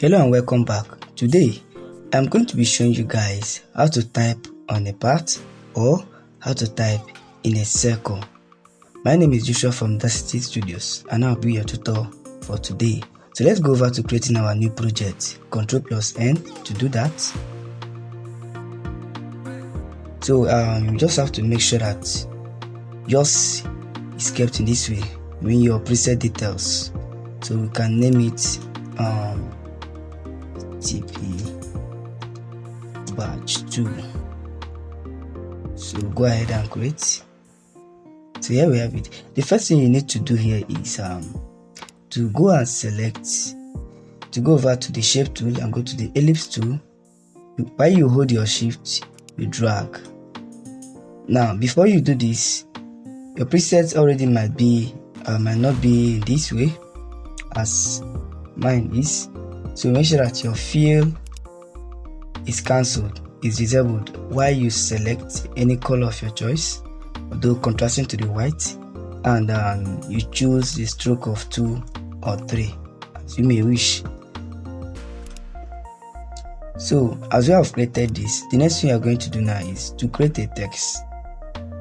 Hello and welcome back. Today I'm going to be showing you guys how to type on a part or how to type in a circle. My name is Joshua from Audacity Studios and I'll be your tutor for today. So let's go over to creating our new project. Ctrl+N to do that. So you just have to make sure that yours is kept in this way. Your preset details. So we can name it TP batch 2. So go ahead and create. So here we have it. The first thing you need to do here is to go and select, to go over to the shape tool and go to the ellipse tool. While you hold your shift, you drag. Now before you do this, your presets already might not be this way as mine is. So make sure that your fill is cancelled, is disabled while you select any color of your choice, although contrasting to the white, and you choose the stroke of 2 or 3 as you may wish. So as we have created this, the next thing you are going to do now is to create a text.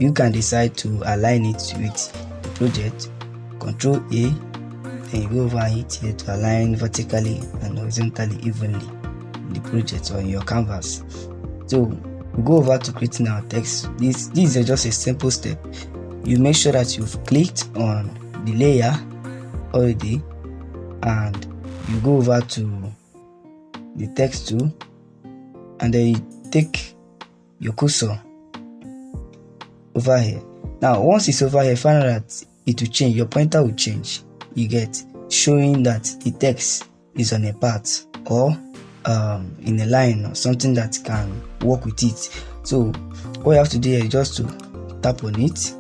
You can decide to align it with the project. Ctrl A, then you go over it here to align vertically and horizontally evenly in the project or in your canvas. So we go over to creating our text. This is just a simple step. You make sure that you've clicked on the layer already and you go over to the text tool and then you take your cursor over here. Now once it's over here, find out that it will change, your pointer will change, you get, showing that the text is on a part or in a line or something that can work with it. So all you have to do here is just to tap on it,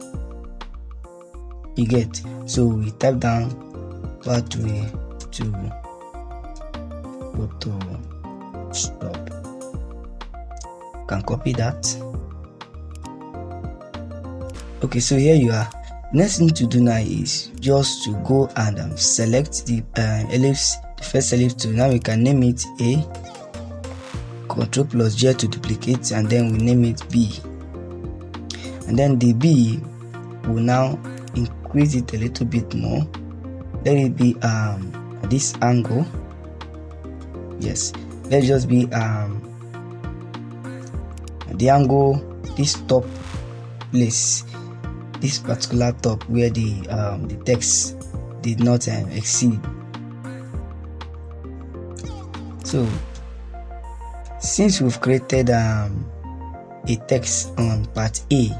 you get. So we type down pathway to Photoshop. Can copy that. Okay, so here you are. Next thing to do now is just to go and select the ellipse, the first ellipse tool. Now we can name it A. Ctrl+J to duplicate, and then we name it B. And then the B will now increase it a little bit more. Let it be at this angle. Yes, let's just be the angle, this top place, this particular top where the text did not exceed. So since we've created a text on part A,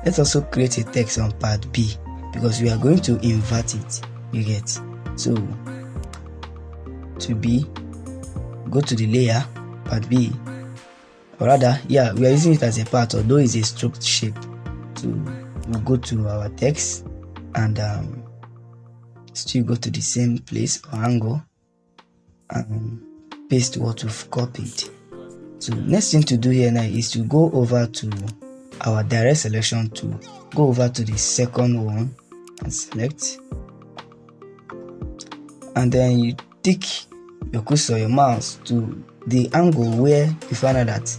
let's also create a text on part B because we are going to invert it, you get. So to B, go to the layer, part B, or rather, yeah, we are using it as a part, although it's a stroked shape. So we'll go to our text and still go to the same place or angle and paste what we've copied. So next thing to do here now is to go over to our direct selection tool, go over to the second one and select, and then you take your cursor, your mouse to the angle where you find out that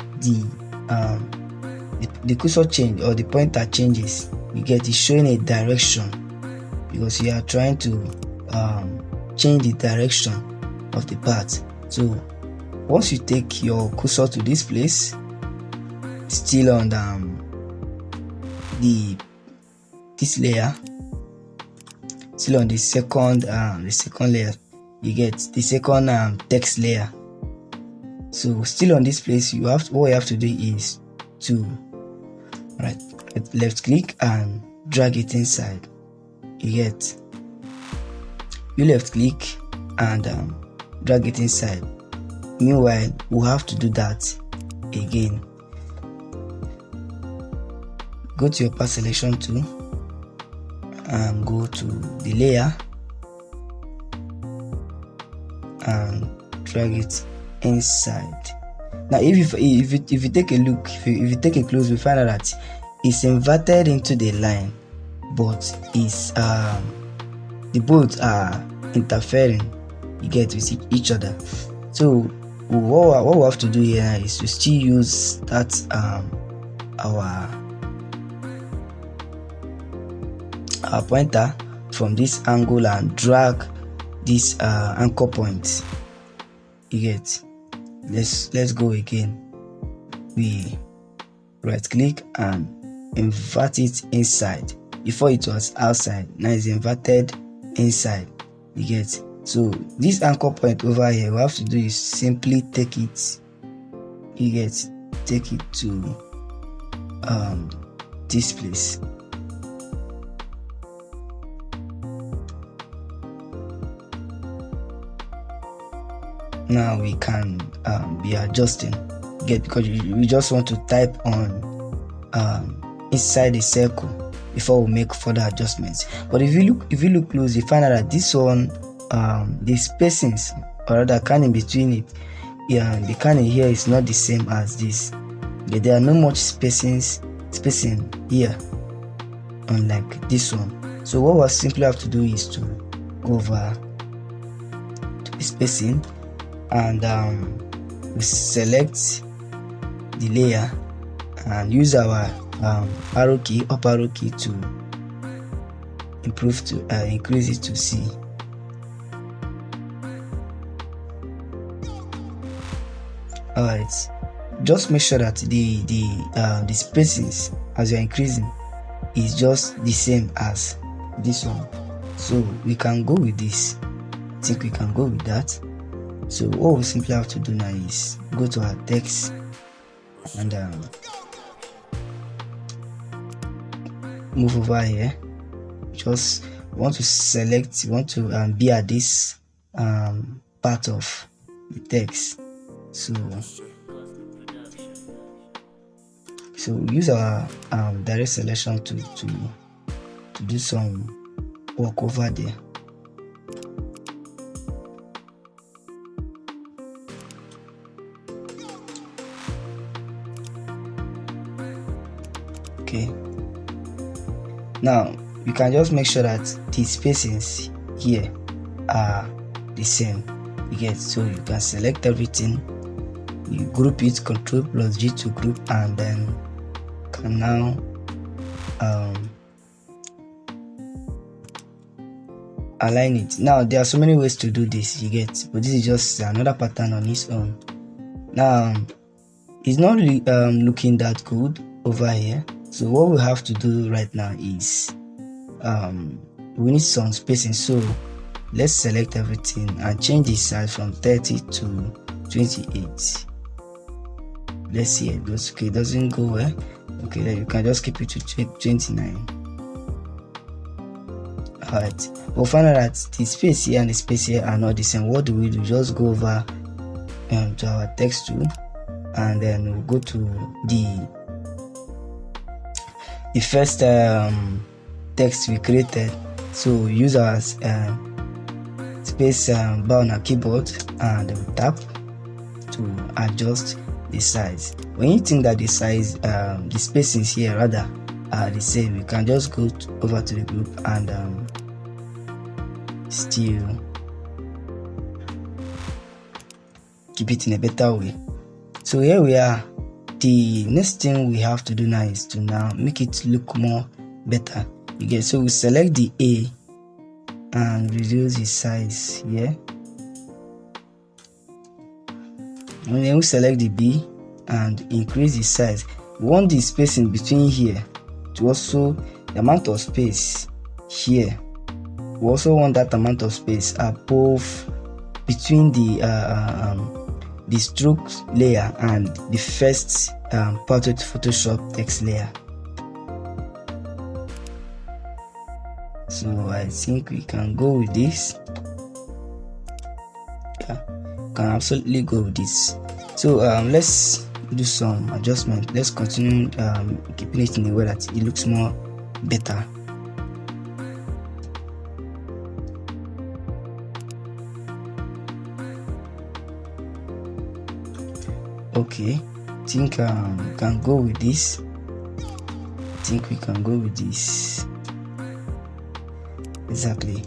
the cursor change or the pointer changes. You get, it showing a direction because you are trying to change the direction of the part. So once you take your cursor to this place, still on this layer, still on the second layer, you get the second text layer. So still on this place, what you have to do is to left click and drag it inside. You get, you left click and drag it inside. Meanwhile, we'll have to do that again. Go to your path selection tool and go to the layer and drag it inside. Now if you take a look, if you take a close, we find out that it's inverted into the line, but it's the both are interfering, you get, with each other. So what we have to do here is to still use that our pointer from this angle and drag this anchor point. You get? Let's go again. We right click and invert it inside. Before it was outside, now it's inverted inside. You get? So this anchor point over here, what we have to do is simply take it. You get? Take it to this place. Now we can be adjusting, because we just want to type on inside the circle before we make further adjustments. But if you look close, you find out that this one, the spacings, or rather canning between it, the canning here is not the same as this. Okay, there are no much spacing here, unlike this one. So what we simply have to do is to go over to the spacing and we select the layer and use our up arrow key to increase it to C. Alright, just make sure that the spacings as you're increasing is just the same as this one. So we can go with this. I think we can go with that. So what we simply have to do now is go to our text and move over here. Just want to select, want to be at this part of the text. So use our direct selection to do some work over there. Okay, now you can just make sure that the spacings here are the same. You get? So you can select everything, you group it, Ctrl+G to group, and then can now align it. Now there are so many ways to do this, you get, but this is just another pattern on its own. Now it's not really looking that good over here. So what we have to do right now is we need some spacing. So let's select everything and change the size from 30 to 28. Let's see it goes. Okay, it doesn't go well. Okay, then you can just keep it to 29. Alright, we'll find out that the space here and the space here are not the same. What do? Just go over to our text tool, and then we'll go to the first text we created. So use our space bar on our keyboard and we'll tap to adjust the size. When you think that the size, the spacings here rather are the same, you can just go over to the group and still keep it in a better way. So here we are. The next thing we have to do now is to now make it look more better. You get? So we select the A and reduce the size here, and then we select the B and increase the size. We want the spacing between here to also, the amount of space here, we also want that amount of space above, between the stroke layer and the first Portrait Photoshop text layer. So I think we can go with this. Yeah, can absolutely go with this. So let's do some adjustment. Let's continue keeping it in a way that it looks more better. Okay, I think we can go with this. Exactly.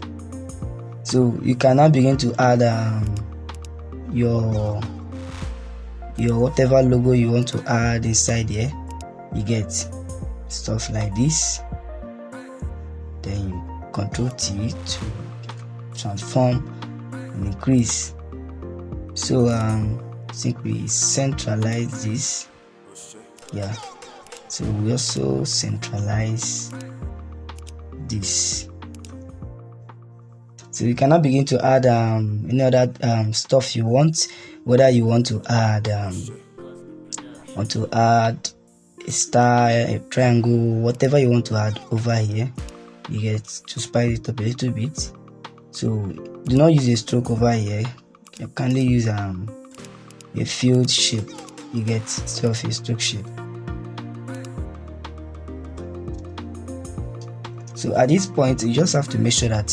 So you can now begin to add your whatever logo you want to add inside here. You get stuff like this. Then you Control T to transform and increase. So I think we centralize this. Yeah, so we also centralize this. So you can now begin to add any other stuff you want, whether you want to add a star, a triangle, whatever you want to add over here. You get to spice it up a little bit. So do not use a stroke over here. You can use a field shape. You get instead of a stroke shape. So at this point, you just have to make sure that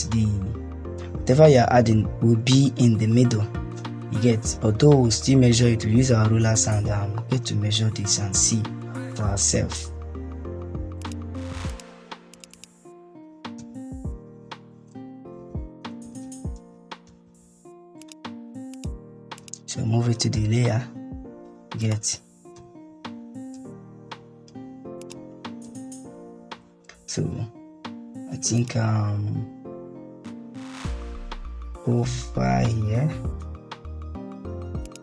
whatever you're adding will be in the middle. You get, although we'll still measure it, we'll use our rulers and get to measure this and see for ourselves. So move it to the layer. You get. So I think over here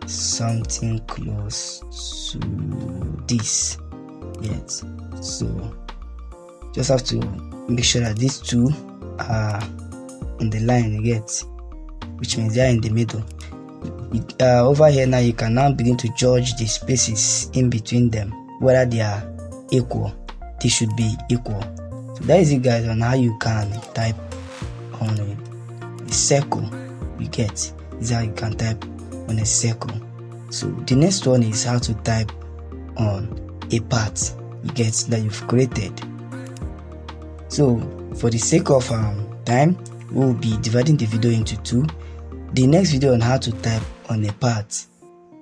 something close to this. Yes, so just have to make sure that these two are on the line, you get, which means they are in the middle. Over here now you can now begin to judge the spaces in between them, whether they are equal. They should be equal. So that is it, guys, on how you can type on a circle. You get, is how you can type on a circle. So the next one is how to type on a part, you get, that you've created. So for the sake of time, we'll be dividing the video into two. The next video on how to type on a part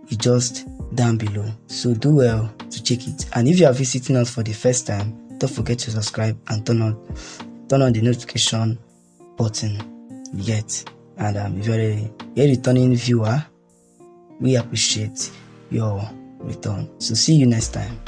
is just down below, so do well to check it. And if you are visiting us for the first time, don't forget to subscribe and turn on the notification button, you get. And if you're a returning viewer, we appreciate your return. So see you next time.